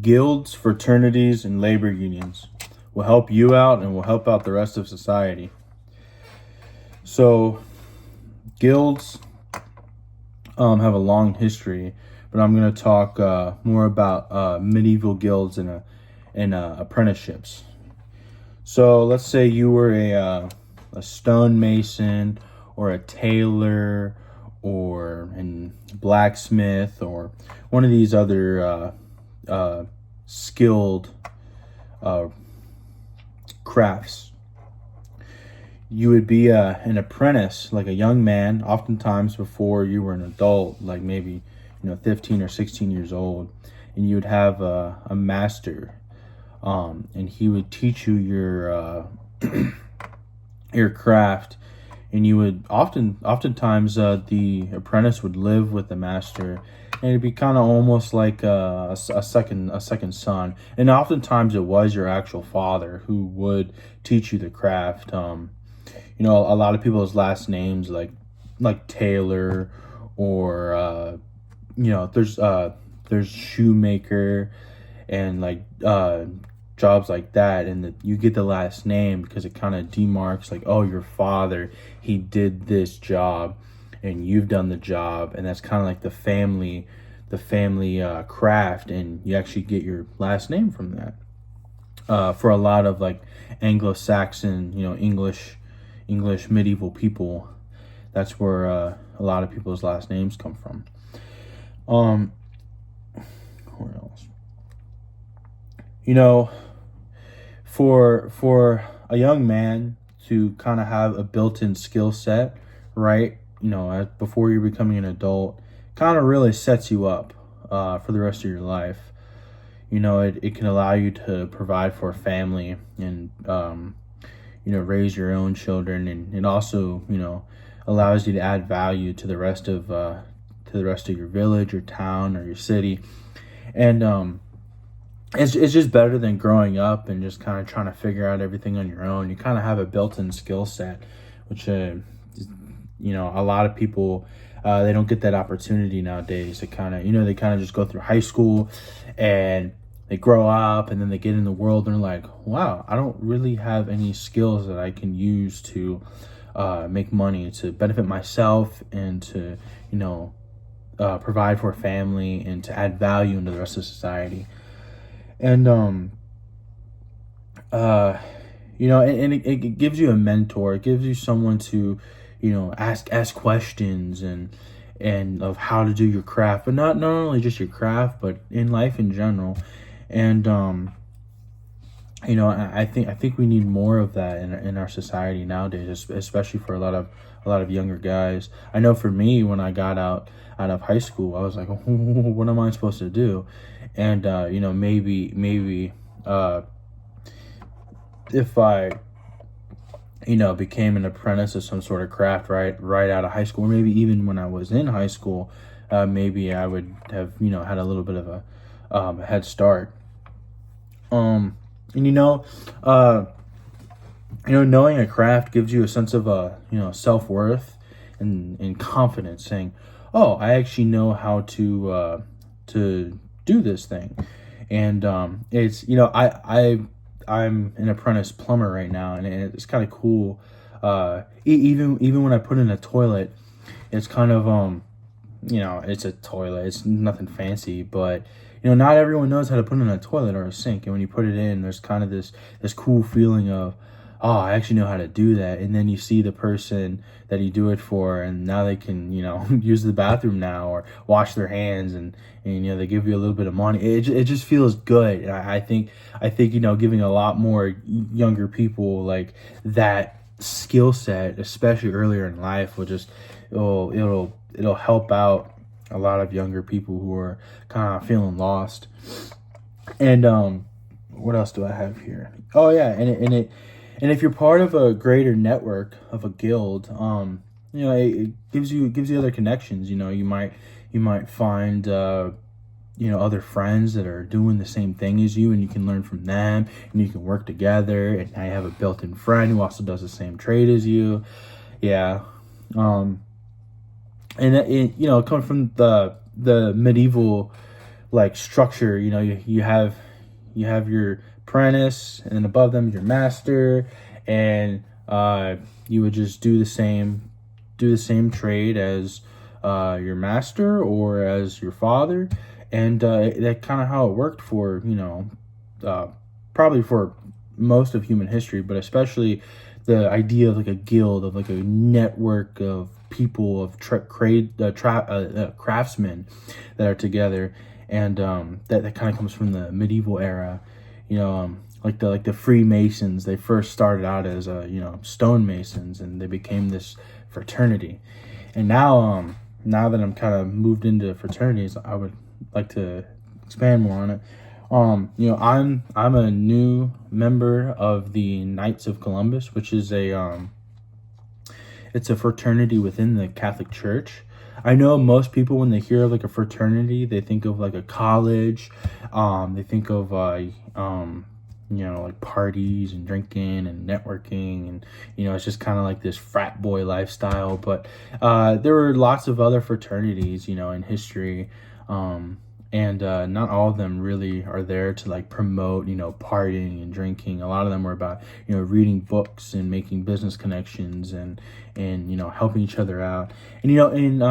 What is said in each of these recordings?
Guilds, fraternities, and labor unions will help you out and will help out the rest of society. So, guilds have a long history, but I'm going to talk more about medieval guilds and apprenticeships. So, let's say you were a stonemason or a tailor or a blacksmith or one of these other skilled uh, crafts. You would be an apprentice, like a young man, oftentimes before you were an adult, like maybe 15 or 16 years old, and you would have a master, and he would teach you your craft, and you would oftentimes the apprentice would live with the master, and it'd be kind of almost like a second son, and oftentimes it was your actual father who would teach you the craft. A lot of people's last names like Taylor or there's shoemaker and jobs like that, and you get the last name because it kind of demarks like, oh, your father, he did this job and you've done the job, and that's kind of like the family craft, and you actually get your last name from that. For a lot of like Anglo-Saxon, English medieval people, that's where a lot of people's last names come from. Where else? For a young man to kind of have a built-in skill set, right? Before you're becoming an adult, kind of really sets you up for the rest of your life. It can allow you to provide for a family and raise your own children, and it also allows you to add value to the rest of your village or town or your city, and it's just better than growing up and just kind of trying to figure out everything on your own. You kind of have a built-in skill set, which a lot of people they don't get that opportunity nowadays. They kind of just go through high school and they grow up, and then they get in the world and they're like, wow, I don't really have any skills that I can use to make money, to benefit myself, and to provide for a family and to add value into the rest of society. And it gives you a mentor. It gives you someone to ask questions and of how to do your craft, but not only just your craft, but in life in general. And I think we need more of that in our society nowadays, especially for a lot of younger guys. I know for me, when I got out of high school, I was like, what am I supposed to do? And maybe if I became an apprentice of some sort of craft right out of high school, or maybe even when I was in high school, maybe I would have had a little bit of a head start. And knowing a craft gives you a sense of self-worth and confidence, saying, oh, I actually know how to do this thing. And it's I'm an apprentice plumber right now, and it's kind of cool. Even when I put in a toilet, it's kind of it's a toilet. It's nothing fancy, but not everyone knows how to put in a toilet or a sink. And when you put it in, there's kind of this cool feeling of, oh, I actually know how to do that. And then you see the person that you do it for, and now they can use the bathroom now or wash their hands, and they give you a little bit of money. It just feels good. And I think giving a lot more younger people like that skill set, especially earlier in life, will just it'll help out a lot of younger people who are kind of feeling lost. And what else do I have here? Oh yeah, and if you're part of a greater network of a guild, it gives you other connections. You might find other friends that are doing the same thing as you, and you can learn from them, and you can work together. And I have a built-in friend who also does the same trade as you. Yeah. And it coming from the medieval like structure. You have your apprentice, and then above them your master, and you would just do the same trade as your master or as your father, and that kind of how it worked for uh, probably for most of human history, but especially the idea of like a guild, of like a network of people, of craftsmen that are together, and that kind of comes from the medieval era. Like the Freemasons, they first started out as stonemasons, and they became this fraternity. And now that I'm kind of moved into fraternities, I would like to expand more on it. I'm a new member of the Knights of Columbus, which is it's a fraternity within the Catholic Church. I know most people, when they hear of like a fraternity, they think of like a college. They think of like parties and drinking and networking, and it's just kind of like this frat boy lifestyle. But there were lots of other fraternities, in history. And not all of them really are there to like promote partying and drinking. A lot of them were about reading books and making business connections, and helping each other out. And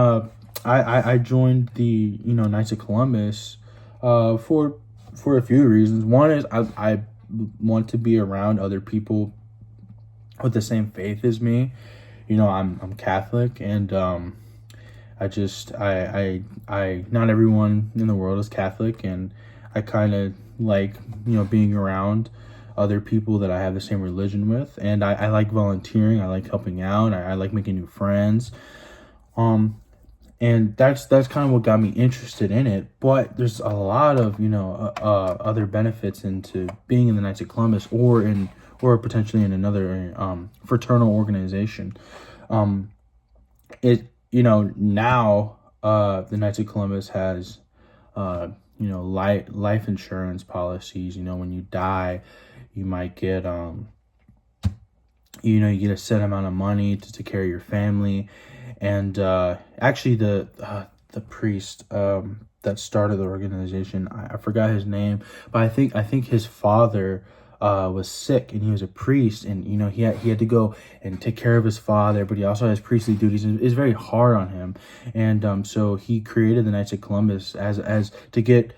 I joined the Knights of Columbus for a few reasons. One is I want to be around other people with the same faith as me. I'm Catholic, and I not everyone in the world is Catholic, and I kind of like being around other people that I have the same religion with, and I like volunteering. I like helping out. I like making new friends. And that's kind of what got me interested in it. But there's a lot of other benefits into being in the Knights of Columbus, or potentially in another fraternal organization. Now the Knights of Columbus has life insurance policies. When you die, you might get you get a set amount of money to take care of your family. And actually the priest that started the organization, I forgot his name, but I think his father was sick, and he was a priest, and he had to go and take care of his father, but he also has priestly duties, and it's very hard on him. And so he created the Knights of Columbus as to get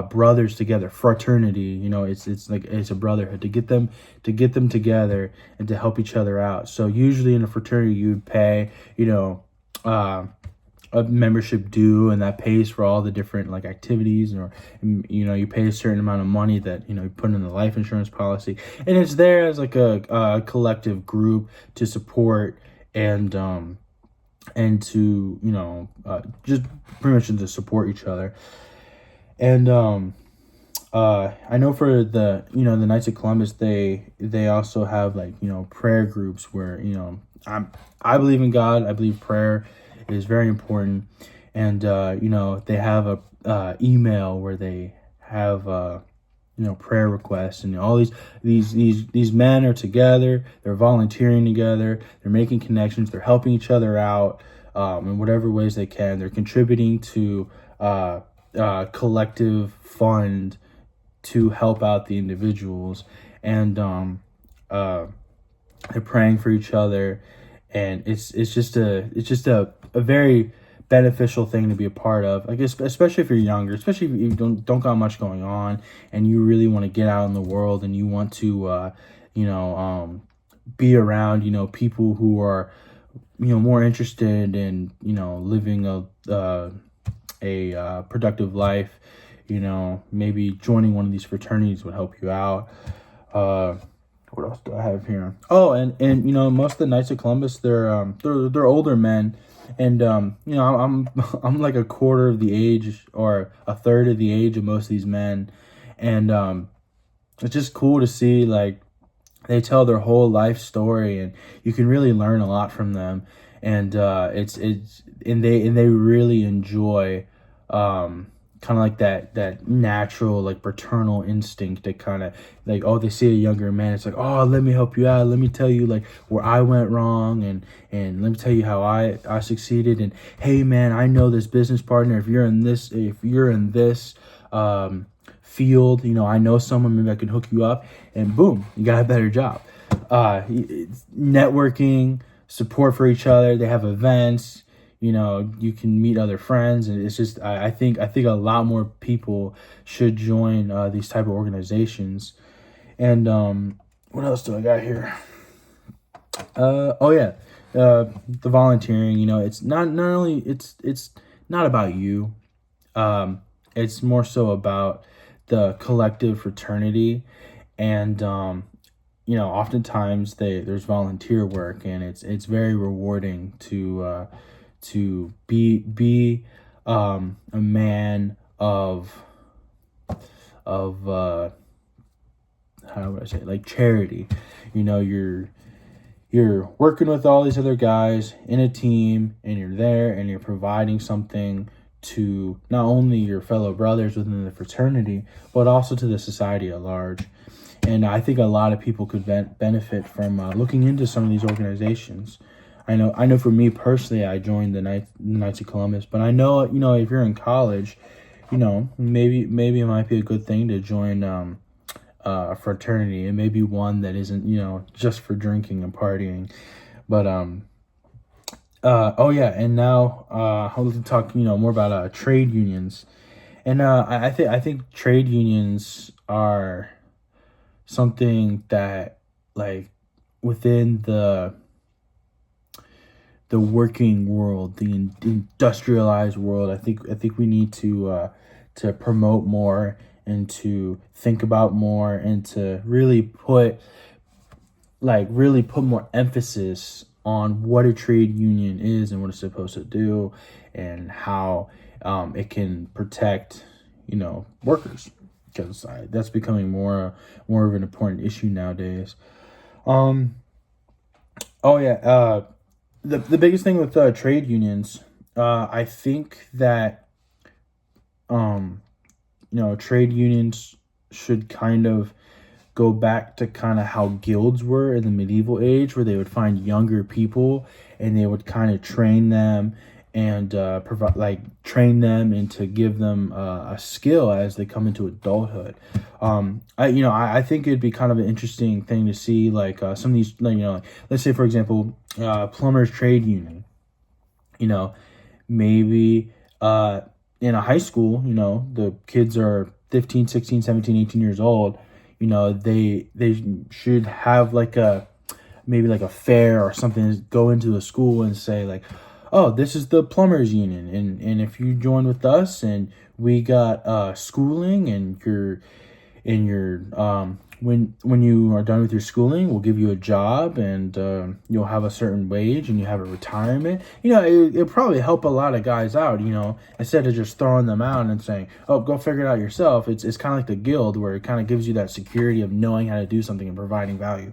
brothers together, fraternity. It's like it's a brotherhood, to get them together and to help each other out. So usually in a fraternity, you would pay a membership due, and that pays for all the different like activities, or you pay a certain amount of money that you put in the life insurance policy, and it's there as like a collective group to support and to just pretty much to support each other. And I know for the the Knights of Columbus, they also have like prayer groups where I believe in God. I believe prayer is very important, and they have a email where they have prayer requests, and all these men are together. They're volunteering together. They're making connections. They're helping each other out in whatever ways they can. They're contributing to collective fund to help out the individuals, and they're praying for each other, and it's just a very beneficial thing to be a part of. I guess especially if you're younger, especially if you don't got much going on, and you really want to get out in the world, and you want to be around people who are more interested in living a productive life. Maybe joining one of these fraternities would help you out. What else do I have here? Oh, and most of the Knights of Columbus, they're older men, and I'm like a quarter of the age or a third of the age of most of these men, and it's just cool to see like they tell their whole life story, and you can really learn a lot from them, and they really enjoy kind of like that natural like paternal instinct to kind of like, oh, they see a younger man, it's like, oh, let me help you out, let me tell you like where I went wrong, and let me tell you how I succeeded, and hey man, I know this business partner, if you're in this field, I know someone, maybe I can hook you up, and boom, you got a better job. It's networking, support for each other, they have events, you can meet other friends, and it's just I think a lot more people should join these type of organizations. And what else do I got here? Oh yeah, the volunteering. It's not only it's not about you. It's more so about the collective fraternity, and oftentimes there's volunteer work, and it's very rewarding to be a man of how would I say, like, charity. You're working with all these other guys in a team, and you're there and you're providing something to not only your fellow brothers within the fraternity, but also to the society at large. And I think a lot of people could benefit from looking into some of these organizations. I know for me personally, I joined the Knights of Columbus, but I know, if you're in college, maybe it might be a good thing to join a fraternity, and maybe one that isn't, just for drinking and partying. But oh yeah, and now I'll like to talk, more about trade unions. And I think trade unions are something that, like, within the working world, the industrialized world, I think we need to promote more, and to think about more, and to really put more emphasis on what a trade union is and what it's supposed to do, and how it can protect workers, because that's becoming more of an important issue nowadays. Um, oh yeah, the biggest thing with trade unions, I think that um, trade unions should kind of go back to kind of how guilds were in the medieval age, where they would find younger people, and they would kind of train them, and train them, and to give them a skill as they come into adulthood. I think it'd be kind of an interesting thing to see, like, some of these, like, let's say for example, plumbers trade union. Maybe in a high school, the kids are 15, 16, 17, 18 years old. They should have like maybe like a fair or something, to go into the school and say like, oh, this is the plumbers union, and if you join with us, and we got schooling, and you're when you are done with your schooling, we'll give you a job, and you'll have a certain wage, and you have a retirement. It'll probably help a lot of guys out, instead of just throwing them out and saying, oh, go figure it out yourself. It's kind of like the guild, where it kind of gives you that security of knowing how to do something and providing value.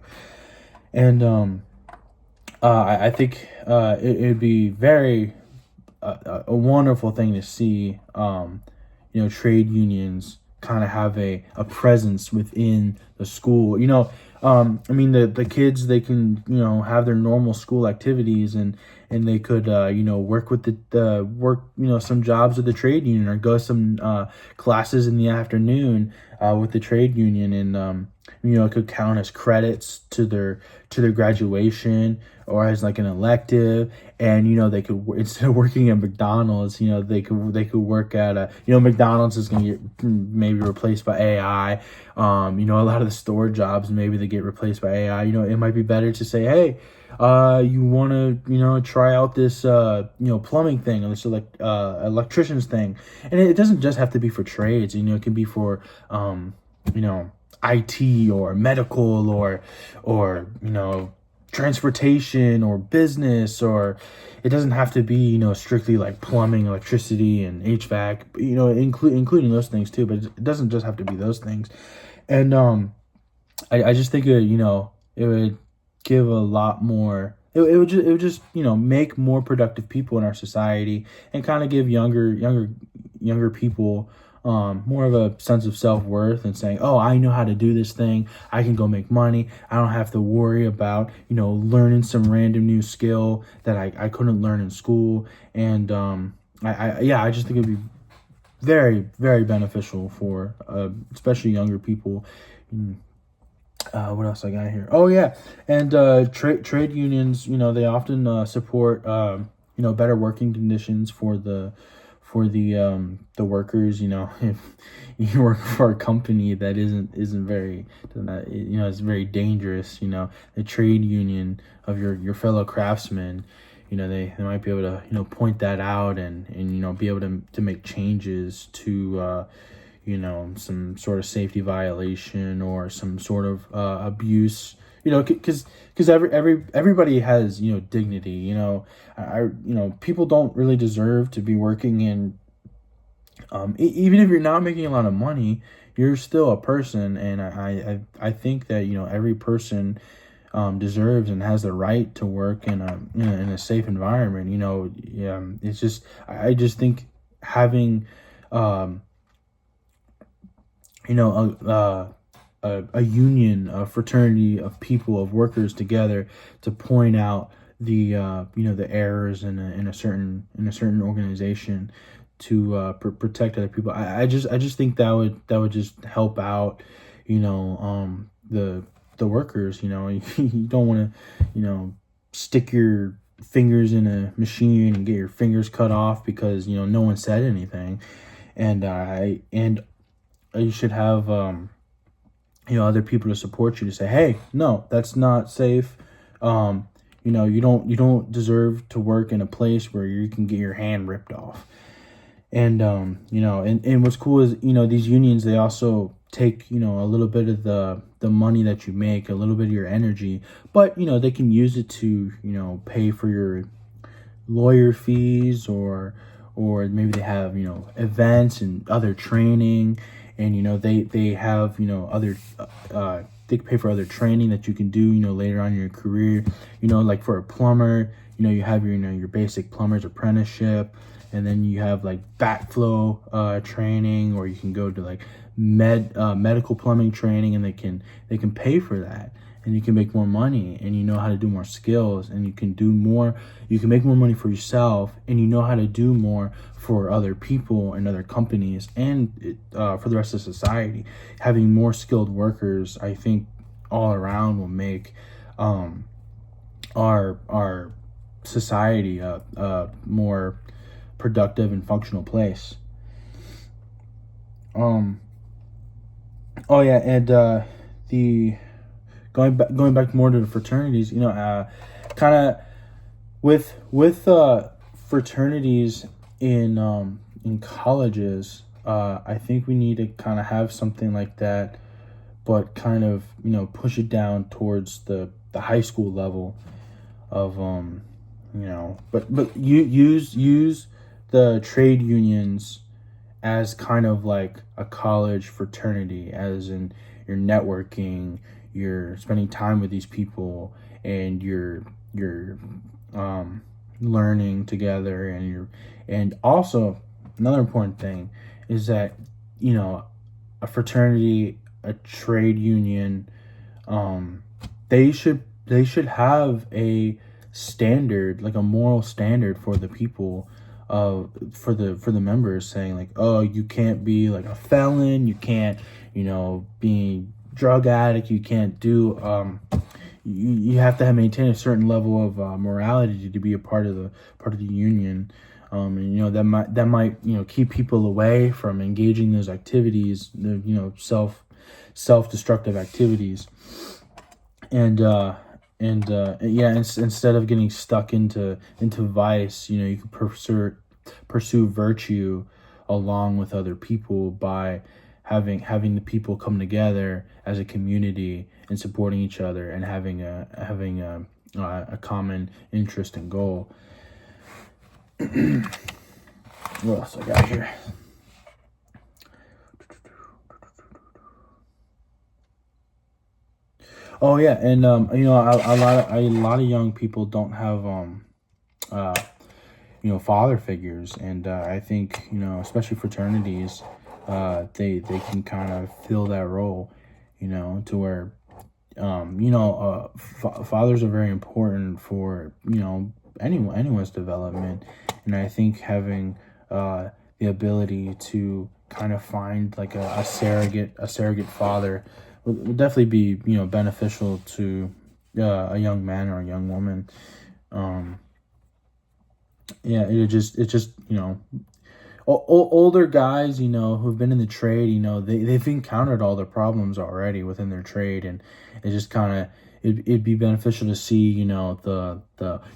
And I think it'd be very a wonderful thing to see, trade unions kind of have a presence within the school. I mean, the kids, they can, have their normal school activities, and they could, work with the work, some jobs with the trade union, or go some classes in the afternoon with the trade union, and it could count as credits to their graduation, or as like an elective. And they could, instead of working at McDonald's, they could work at McDonald's is going to get maybe replaced by AI. A lot of the store jobs, maybe they get replaced by AI. It might be better to say, hey, you want to try out this plumbing thing, or this electricians thing. And it doesn't just have to be for trades. It can be for IT, or medical, or transportation, or business, or it doesn't have to be strictly like plumbing, electricity, and HVAC, including those things too, but it doesn't just have to be those things. And I just think it would give a lot more. It would just make more productive people in our society, and kind of give younger younger people more of a sense of self-worth and saying, oh, I know how to do this thing. I can go make money. I don't have to worry about, learning some random new skill that I couldn't learn in school. And I just think it'd be very, very beneficial for especially younger people. What else I got here? Oh yeah, and trade unions. They often support better working conditions for the workers. If you work for a company that isn't very, it's very dangerous. The trade union of your fellow craftsmen. They might be able to point that out and be able to make changes to some sort of safety violation or some sort of abuse, because everybody has dignity. People don't really deserve to be working in even if you're not making a lot of money, you're still a person. And I think that every person deserves and has the right to work in a safe environment. It's just, I just think having a union, a fraternity of people, of workers together to point out the the errors in a certain organization to protect other people. I just think that would just help out the workers. You don't want to stick your fingers in a machine and get your fingers cut off because no one said anything. And you should have other people to support you to say, hey, no, that's not safe. You don't deserve to work in a place where you can get your hand ripped off. And and what's cool is these unions, they also take a little bit of the money that you make, a little bit of your energy, but they can use it to pay for your lawyer fees, or maybe they have events and other training, and they have other they pay for other training that you can do later on in your career. Like for a plumber, you have your basic plumber's apprenticeship, and then you have like backflow training, or you can go to like medical plumbing training, and they can pay for that, and you can make more money, and how to do more skills, and you can make more money for yourself, and how to do more for other people and other companies, and for the rest of society. Having more skilled workers, I think, all around will make our society a more productive and functional place. Oh yeah, and the going back more to the fraternities, kind of with fraternities in colleges. I think we need to kind of have something like that, but kind of push it down towards the high school level of but you use the trade unions as kind of like a college fraternity, as in you're networking, you're spending time with these people, and you're learning together, and also another important thing is that a fraternity, a trade union, they should have a standard, like a moral standard for the people, for the members, saying like, oh, you can't be like a felon, you can't be drug addict, you can't do you have to maintain a certain level of morality to be a part of the union. And that might keep people away from engaging those activities, the self-destructive activities. And instead of getting stuck into vice, you can pursue virtue along with other people by having the people come together as a community and supporting each other, and having a common interest and goal. What else I got here? Oh yeah, and a lot of young people don't have father figures. And I think, especially fraternities, they can kind of fill that role, to where fathers are very important for anyone's development. And I think having the ability to kind of find like a surrogate father would definitely be beneficial to a young man or a young woman. Yeah, it just older guys, who've been in the trade, they've encountered all the problems already within their trade, and it just kind of it'd be beneficial to see, the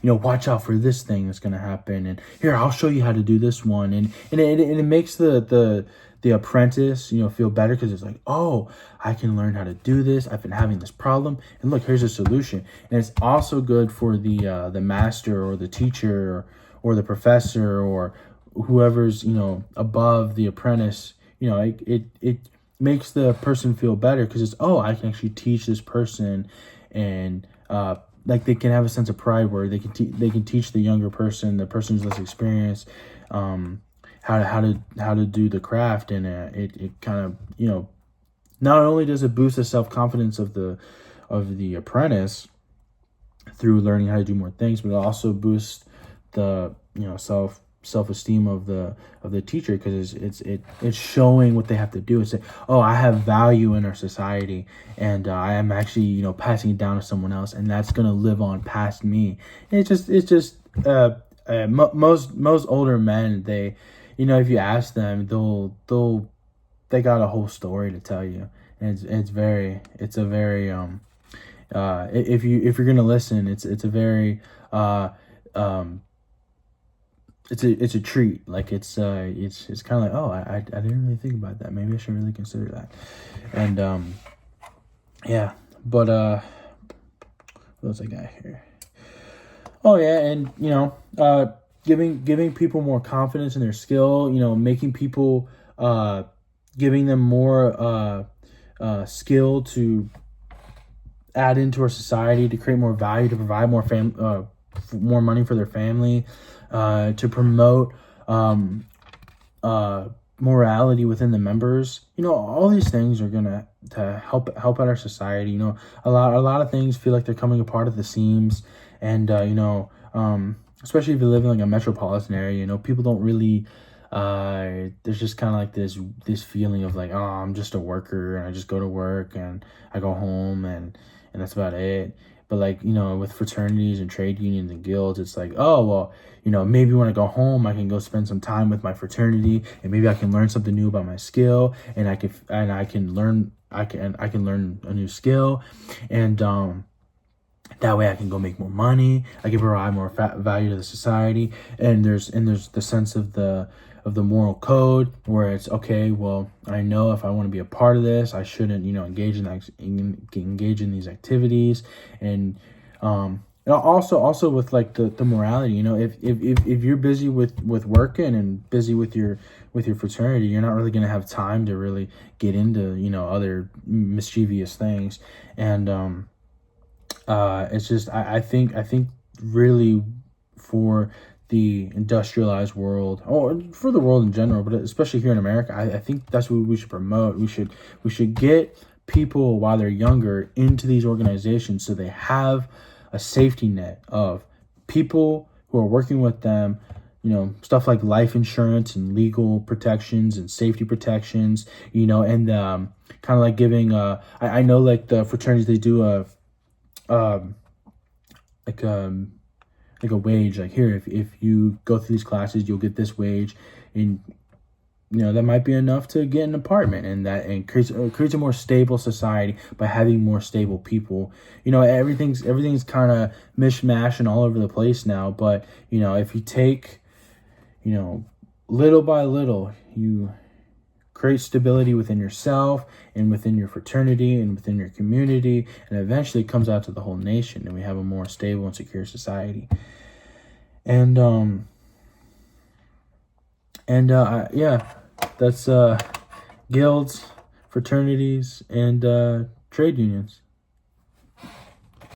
watch out for this thing that's going to happen, and here I'll show you how to do this one, and it makes the apprentice, feel better, because it's like, oh, I can learn how to do this. I've been having this problem, and look, here's a solution. And it's also good for the master or the teacher or the professor or whoever's above the apprentice. It makes the person feel better, because it's, oh, I can actually teach this person, and like they can have a sense of pride where they can teach the younger person, the person who's less experienced, how to do the craft. And it kind of not only does it boost the self-confidence of the apprentice through learning how to do more things, but it also boosts the self-esteem of the teacher, because it's showing what they have to do. It's like, oh, I have value in our society, and I am actually passing it down to someone else, and that's gonna live on past me. And it's just most older men, they if you ask them, they got a whole story to tell you. And it's a very if you're gonna listen, it's a very it's a treat. Like it's kind of like, oh, I didn't really think about that. Maybe I should really consider that. And yeah, but what else I got here? Oh yeah, and giving people more confidence in their skill. Making people giving them more skill to add into our society, to create more value, to provide more money for their family, to promote morality within the members. All these things are gonna to help out our society. A lot of things feel like they're coming apart at the seams, and especially if you live in like a metropolitan area, people don't really there's just kind of like this feeling of like, oh, I'm just a worker, and I just go to work and I go home, and that's about it. But like, with fraternities and trade unions and guilds, it's like, oh, well, maybe when I go home, I can go spend some time with my fraternity, and maybe I can learn something new about my skill, and I can learn a new skill, and that way I can go make more money. I can provide more value to the society, and there's the sense of the moral code, where it's, okay, well, I know if I want to be a part of this, I shouldn't engage in these activities. And also with like the morality, if you're busy with working and busy with your fraternity, you're not really going to have time to really get into other mischievous things. And it's just, I think really, for the industrialized world, or for the world in general, but especially here in America, I think that's what we should promote. We should get people while they're younger into these organizations, so they have a safety net of people who are working with them, stuff like life insurance and legal protections and safety protections, and kind of like giving I know, like the fraternities, they do like a wage, like, here, if you go through these classes, you'll get this wage, and that might be enough to get an apartment, and creates a more stable society by having more stable people. Everything's kind of mishmash and all over the place now, but if you take little by little, you create stability within yourself and within your fraternity and within your community, and eventually it comes out to the whole nation, and we have a more stable and secure society. And yeah, that's guilds, fraternities, and trade unions.